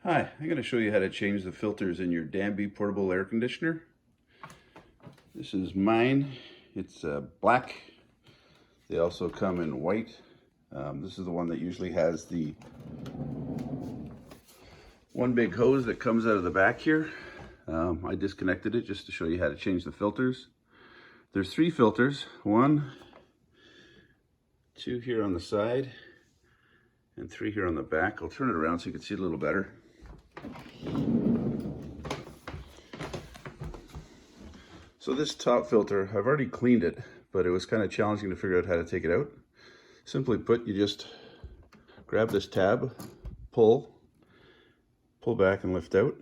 Hi, I'm going to show you how to change the filters in your Danby Portable Air Conditioner. This is mine. It's black. They also come in white. This is the one that usually has the one big hose that comes out of the back here. I disconnected it just to show you how to change the filters. There's 3 filters. 1, 2 here on the side, and 3 here on the back. I'll turn it around so you can see it a little better. So this top filter, I've already cleaned it, but it was kind of challenging to figure out how to take it out. Simply put, you just grab this tab, pull back and lift out,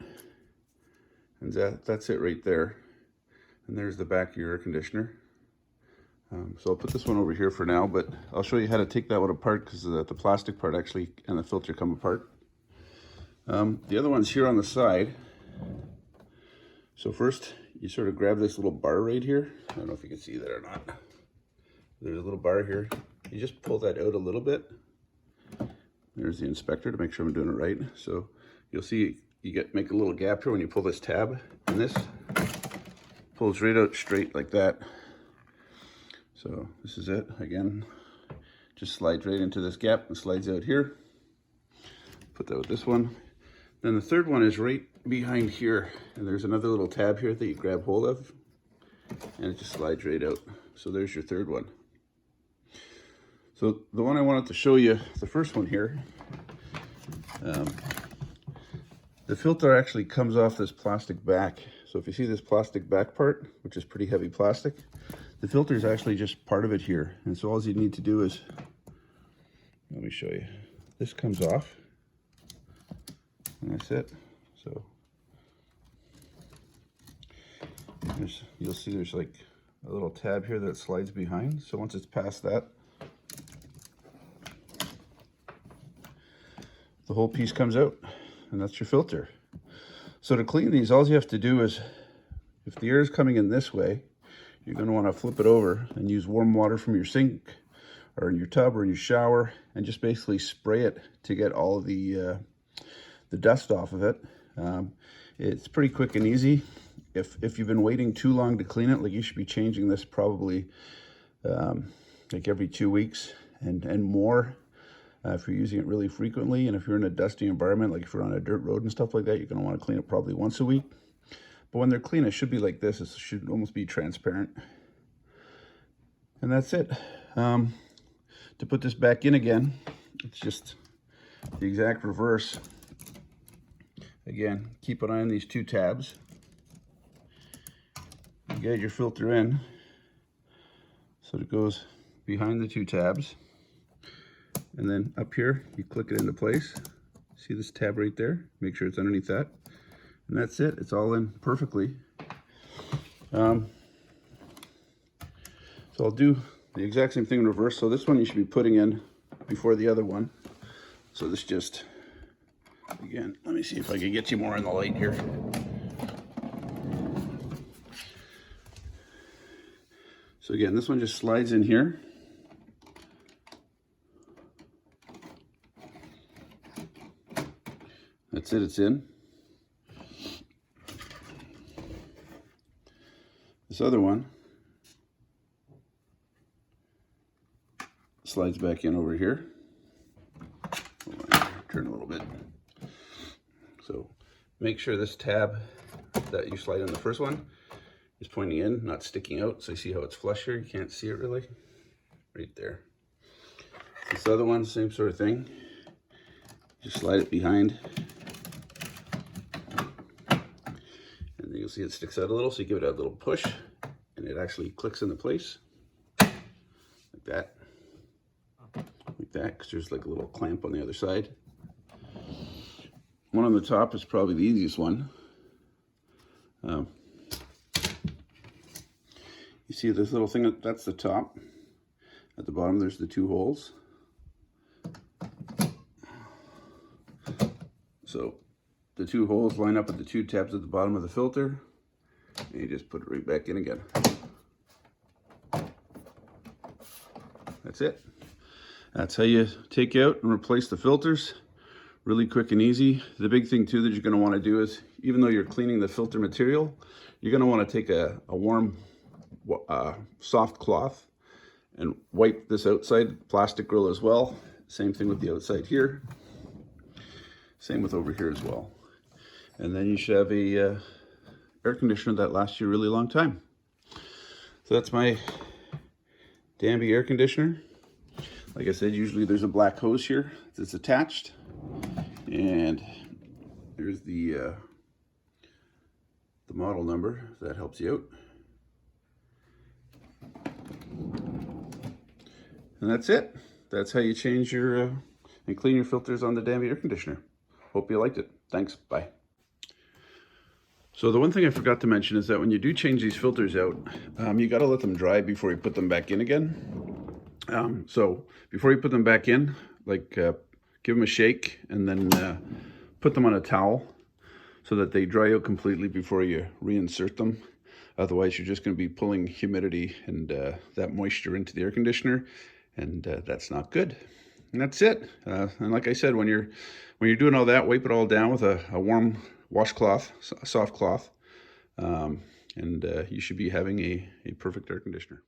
and that's it right there. And there's the back of your air conditioner. So I'll put this one over here for now, but I'll show you how to take that one apart because the plastic part actually and the filter come apart. The other one's here on the side. So first, you sort of grab this little bar right here. I don't know if you can see that or not. There's a little bar here. You just pull that out a little bit. There's the inspector to make sure I'm doing it right. So you'll see you make a little gap here when you pull this tab, and this pulls right out straight like that. So this is it. Again, just slides right into this gap and slides out here. Put that with this one. Then the third one is right behind here, and there's another little tab here that you grab hold of, and it just slides right out. So there's your third one. So the one I wanted to show you, the first one here, the filter actually comes off this plastic back. So if you see this plastic back part, which is pretty heavy plastic, the filter is actually just part of it here. And so all you need to do is, let me show you. This comes off, and that's it. So you'll see there's like a little tab here that slides behind. So once it's past that, the whole piece comes out, and that's your filter. So to clean these, all you have to do is, if the air is coming in this way, you're going to want to flip it over and use warm water from your sink or in your tub or in your shower, and just basically spray it to get all of the dust off of it. It's pretty quick and easy. If you've been waiting too long to clean it, like, you should be changing this probably like every 2 weeks and more. If you're using it really frequently, and if you're in a dusty environment, like if you're on a dirt road and stuff like that, you're going to want to clean it probably once a week. But when they're clean, it should be like this. It should almost be transparent. And that's it. To put this back in again, it's just the exact reverse. Again, keep an eye on these 2 tabs. You get your filter in, so it goes behind the 2 tabs. And then up here, you click it into place. See this tab right there? Make sure it's underneath that. And that's it. It's all in perfectly. So I'll do the exact same thing in reverse. So this one you should be putting in before the other one. So this just, again, let me see if I can get you more in the light here. So again, this one just slides in here. That's it, it's in. This other one slides back in over here. Turn a little bit. So make sure this tab that you slide in the first one is pointing in, not sticking out. So you see how it's flush here? You can't see it really. Right there. This other one, same sort of thing. Just slide it behind. And then you'll see it sticks out a little, so you give it a little push, and it actually clicks into place. Like that. Like that, because there's like a little clamp on the other side. One on the top is probably the easiest one. You see this little thing, that's the top. At the bottom there's the 2 holes. So the 2 holes line up with the 2 tabs at the bottom of the filter, and you just put it right back in again. That's it. That's how you take out and replace the filters. Really quick and easy. The big thing too that you're going to want to do is, even though you're cleaning the filter material, you're going to want to take a warm soft cloth and wipe this outside plastic grill as well. Same thing with the outside here. Same with over here as well. And then you should have a air conditioner that lasts you a really long time. So that's my Danby air conditioner. Like I said, usually there's a black hose here that's attached. And there's the model number, if that helps you out. And that's it. That's how you change your and clean your filters on the Danby air conditioner. Hope you liked it. Thanks. Bye. So the one thing I forgot to mention is that when you do change these filters out, you got to let them dry before you put them back in again. So before you put them back in, like give them a shake and then put them on a towel so that they dry out completely before you reinsert them. Otherwise, you're just going to be pulling humidity and that moisture into the air conditioner, and that's not good. And that's it. And like I said, when you're doing all that, wipe it all down with a warm washcloth, a soft cloth, and you should be having a perfect air conditioner.